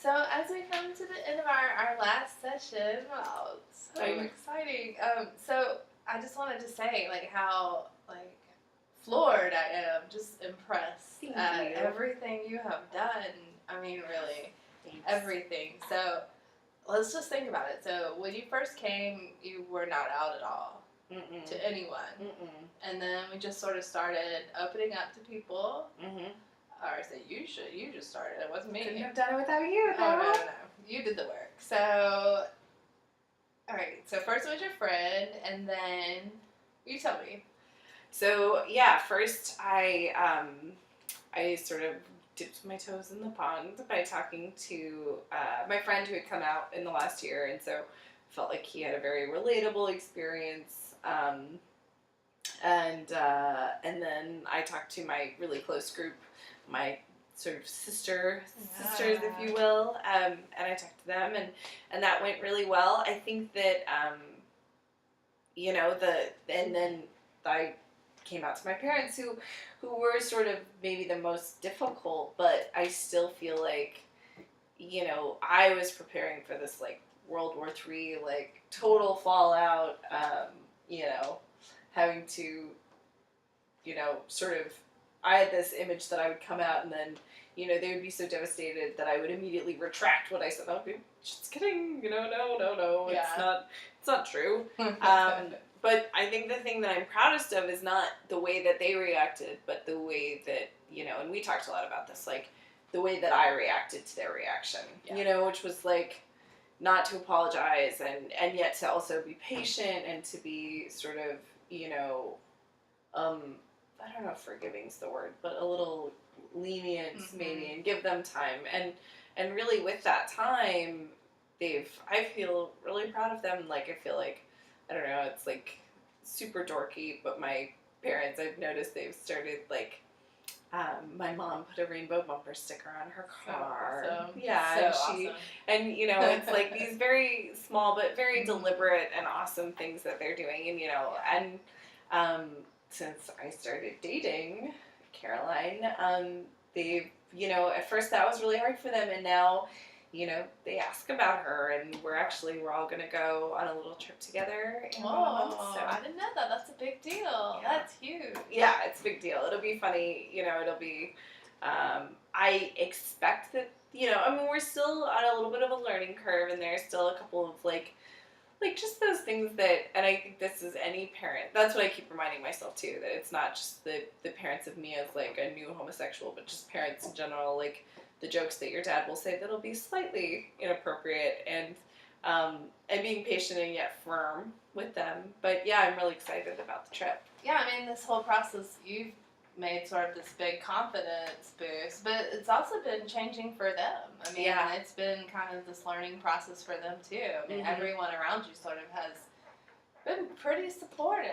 So as we come to the end of our last session, wow, it's so exciting. So I just wanted to say like how like floored I am, just impressed at everything you have done. I mean, really, everything. So let's just think about it. So when you first came, you were not out at all to anyone, and then we just sort of started opening up to people. Or I said you just started. It wasn't me. Couldn't have done it without you, though. Oh, no. You did the work. So, all right. So first it was your friend, and then you tell me. So yeah, first I sort of dipped my toes in the pond by talking to my friend who had come out in the last year, and so felt like he had a very relatable experience. And then I talked to my really close group, my sort of sisters, if you will, and I talked to them, and that went really well. I think that, and then I came out to my parents who were sort of maybe the most difficult, but I still feel like, I was preparing for this, like, World War III, like, total fallout, having to, sort of, I had this image that I would come out and then, they would be so devastated that I would immediately retract what I said. I'll be just kidding, no, yeah. It's not true. But I think the thing that I'm proudest of is not the way that they reacted, but the way that, and we talked a lot about this, like, the way that I reacted to their reaction, which was, like, not to apologize and yet to also be patient and to be sort of, I don't know if forgiving's the word, but a little lenient maybe, and give them time. And really with that time, I feel really proud of them. Like, I feel like, I don't know, it's like super dorky, but my parents, I've noticed they've started like, my mom put a rainbow bumper sticker on her car. So awesome. Yeah, so and awesome. And it's like these very small but very deliberate and awesome things that they're doing. And since I started dating Caroline, they've, at first that was really hard for them, and now, they ask about her, and we're all going to go on a little trip together in a month. So. I didn't know that. That's a big deal. Yeah. That's huge. Yeah, it's a big deal. It'll be funny, it'll be, I expect that, we're still on a little bit of a learning curve, and there's still a couple of, like just those things that, and I think this is any parent, that's what I keep reminding myself too, that it's not just the parents of me as like a new homosexual, but just parents in general, like the jokes that your dad will say that'll be slightly inappropriate, and being patient and yet firm with them. But yeah, I'm really excited about the trip. Yeah, I mean, this whole process, you've made sort of this big confidence boost, but it's also been changing for them. I mean, it's been kind of this learning process for them too. I mean, everyone around you sort of has been pretty supportive.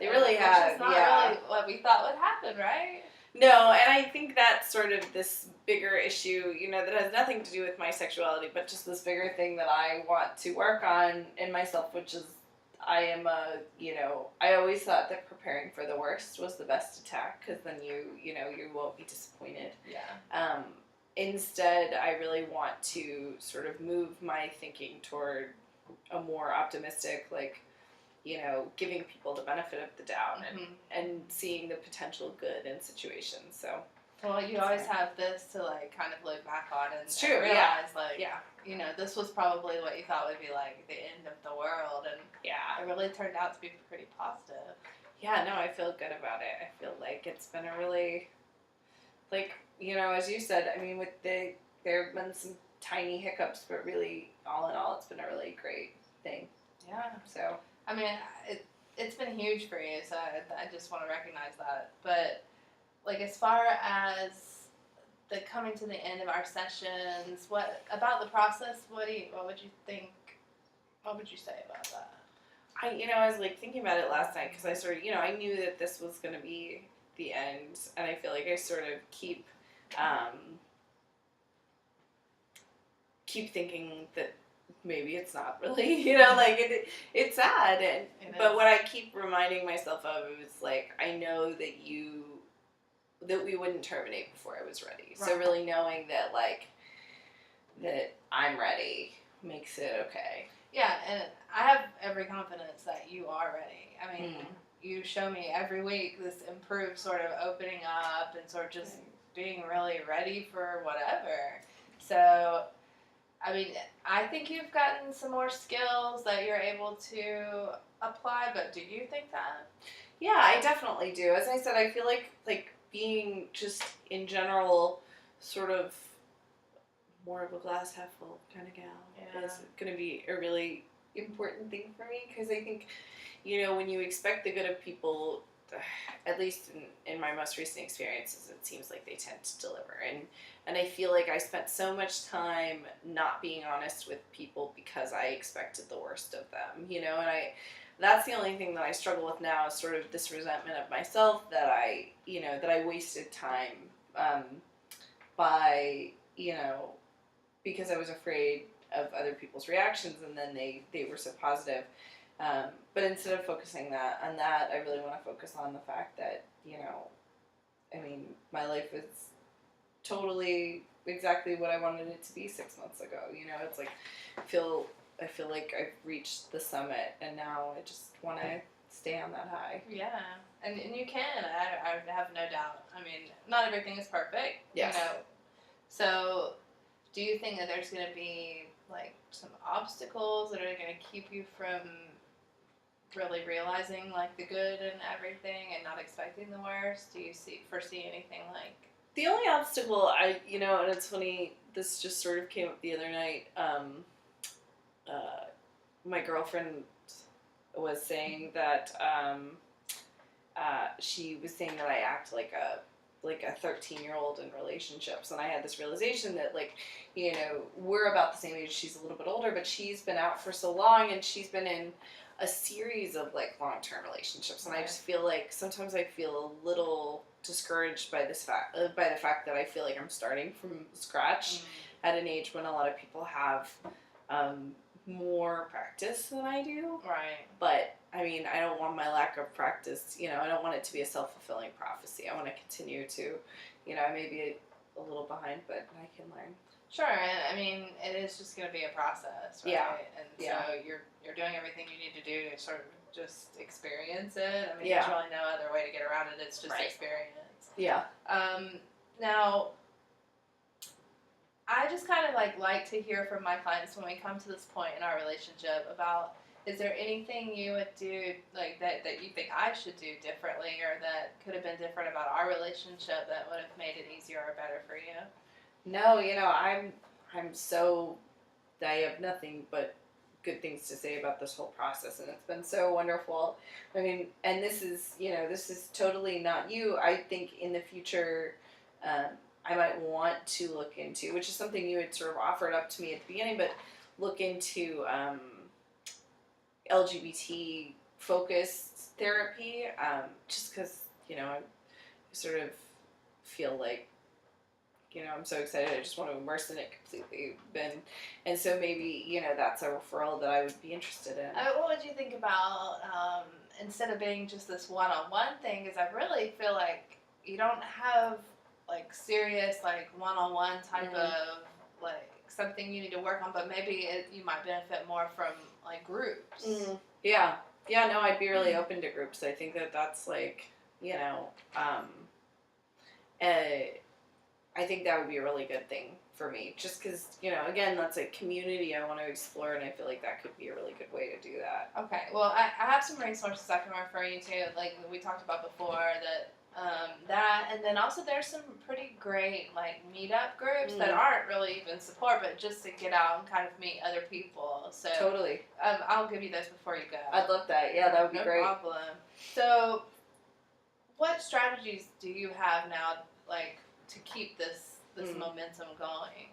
They really have. Which is not really what we thought would happen, right? No, and I think that's sort of this bigger issue, that has nothing to do with my sexuality, but just this bigger thing that I want to work on in myself, which is I am I always thought that preparing for the worst was the best attack, because then you won't be disappointed. Yeah. Instead, I really want to sort of move my thinking toward a more optimistic, like, giving people the benefit of the doubt and seeing the potential good in situations. So. Well, you always have this to, like, kind of look back on and realize, this was probably what you thought would be, like, the end of the world, and it really turned out to be pretty positive. Yeah, no, I feel good about it. I feel like it's been a really, like, as you said, I mean, there have been some tiny hiccups, but really, all in all, it's been a really great thing. Yeah. So. I mean, it's been huge for you, so I just want to recognize that. But, like, as far as the coming to the end of our sessions, what about the process? What would you think? What would you say about that? I was like thinking about it last night, because I sort of, I knew that this was going to be the end, and I feel like I sort of keep thinking that maybe it's not really, like it's sad, but what I keep reminding myself of is, like, I know that we wouldn't terminate before I was ready. Right. So really knowing that, like, that I'm ready makes it okay. Yeah, and I have every confidence that you are ready. I mean, Mm. you show me every week this improved sort of opening up and sort of just being really ready for whatever. So, I mean, I think you've gotten some more skills that you're able to apply, but do you think that? Yeah, I definitely do. As I said, I feel like being just in general sort of more of a glass half full kind of gal is going to be a really important thing for me, because I think, when you expect the good of people, at least in my most recent experiences, it seems like they tend to deliver. And I feel like I spent so much time not being honest with people because I expected the worst of them, and that's the only thing that I struggle with now, is sort of this resentment of myself that I wasted time by, because I was afraid of other people's reactions, and then they were so positive. But instead of focusing on that, I really want to focus on the fact that, my life is totally exactly what I wanted it to be 6 months ago. It's like, I feel like I've reached the summit, and now I just want to stay on that high. Yeah, and you can. I have no doubt. I mean, not everything is perfect. Yes. So, do you think that there's going to be like some obstacles that are going to keep you from really realizing like the good and everything, and not expecting the worst? Do you foresee anything like? The only obstacle and it's funny, this just sort of came up the other night. My girlfriend was saying that she was saying that I act like a 13-year-old in relationships, and I had this realization that, like, we're about the same age. She's a little bit older, but she's been out for so long, and she's been in a series of like long-term relationships, and I just feel like sometimes I feel a little discouraged by the fact that I feel like I'm starting from scratch at an age when a lot of people have more practice than I do. Right. But I mean, I don't want my lack of practice, I don't want it to be a self-fulfilling prophecy. I want to continue to, I may be a little behind, but I can learn. Sure, and I mean, it is just going to be a process, right? Yeah. And so you're doing everything you need to do to sort of just experience it. I mean, Yeah. there's really no other way to get around it. It's just experience. Yeah. Now, I just kind of like to hear from my clients when we come to this point in our relationship about, is there anything you would do like that you think I should do differently, or that could have been different about our relationship that would have made it easier or better for you? No, I have nothing but good things to say about this whole process, and it's been so wonderful. I mean, and this is totally not you. I think in the future, I might want to look into, which is something you had sort of offered up to me at the beginning, but look into LGBT focused therapy, just because, I sort of feel like, I'm so excited. I just want to immerse in it completely. And so maybe, that's a referral that I would be interested in. What would you think about, instead of being just this one-on-one thing, because I really feel like you don't have, like, serious, like, one-on-one type of, like, something you need to work on, but maybe you might benefit more from, like, groups. Yeah. Yeah, no, I'd be really open to groups. I think that's, like, I think that would be a really good thing for me, just because, again, that's a community I want to explore, and I feel like that could be a really good way to do that. Okay, well, I have some resources I can refer you to, like we talked about before, that, and then also there's some pretty great, like, meetup groups that aren't really even support, but just to get out and kind of meet other people. So totally. I'll give you those before you go. I'd love that. Yeah, that would be great. No problem. So, what strategies do you have now, like, to keep this momentum going?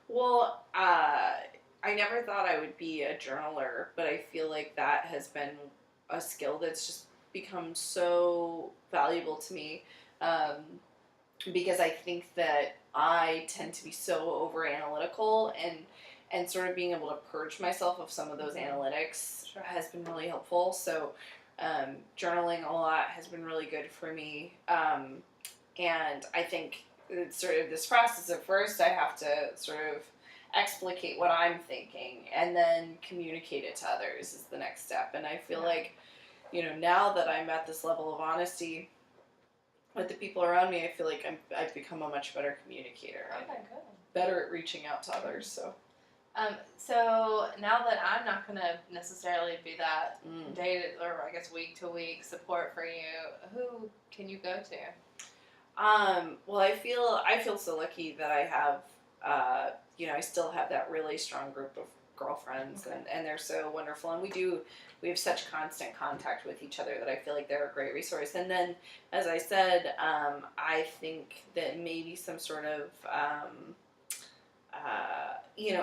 Well, I never thought I would be a journaler, but I feel like that has been a skill that's just become so valuable to me, because I think that I tend to be so over analytical, and sort of being able to purge myself of some of those analytics has been really helpful. So journaling a lot has been really good for me, and I think it's sort of this process. At first, I have to sort of explicate what I'm thinking and then communicate it to others is the next step. And I feel like, now that I'm at this level of honesty with the people around me, I feel like I've become a much better communicator. Okay, good. Better at reaching out to others, so. So now that I'm not gonna necessarily be that day or I guess week to week support for you, who can you go to? Well, I feel so lucky that I have, I still have that really strong group of girlfriends, Okay. and they're so wonderful, and we have such constant contact with each other that I feel like they're a great resource. And then, as I said, I think that maybe some sort of,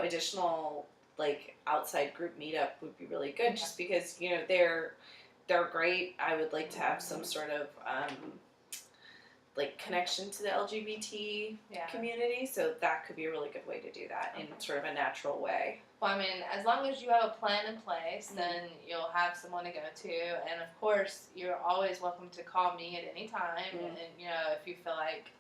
additional like outside group meetup would be really good, just because they're great. I would like to have some sort of like connection to the LGBT community, so that could be a really good way to do that in sort of a natural way. Well, I mean, as long as you have a plan in place, then you'll have someone to go to, and of course, you're always welcome to call me at any time. And if you feel like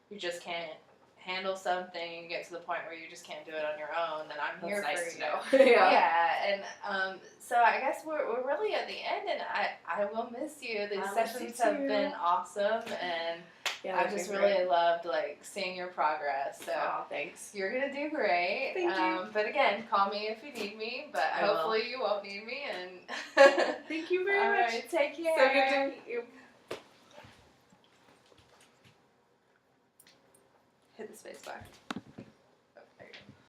you just can't handle something and get to the point where you just can't do it on your own, then I'm here That's for nice you. to know. Yeah, and so I guess we're really at the end, and I will miss you. These sessions have been awesome, and I just really loved seeing your progress. So thanks. You're gonna do great. Thank you. But again, call me if you need me. But hopefully you won't need me. And thank you very much. All right, take care. So good to meet you. Hit the space bar.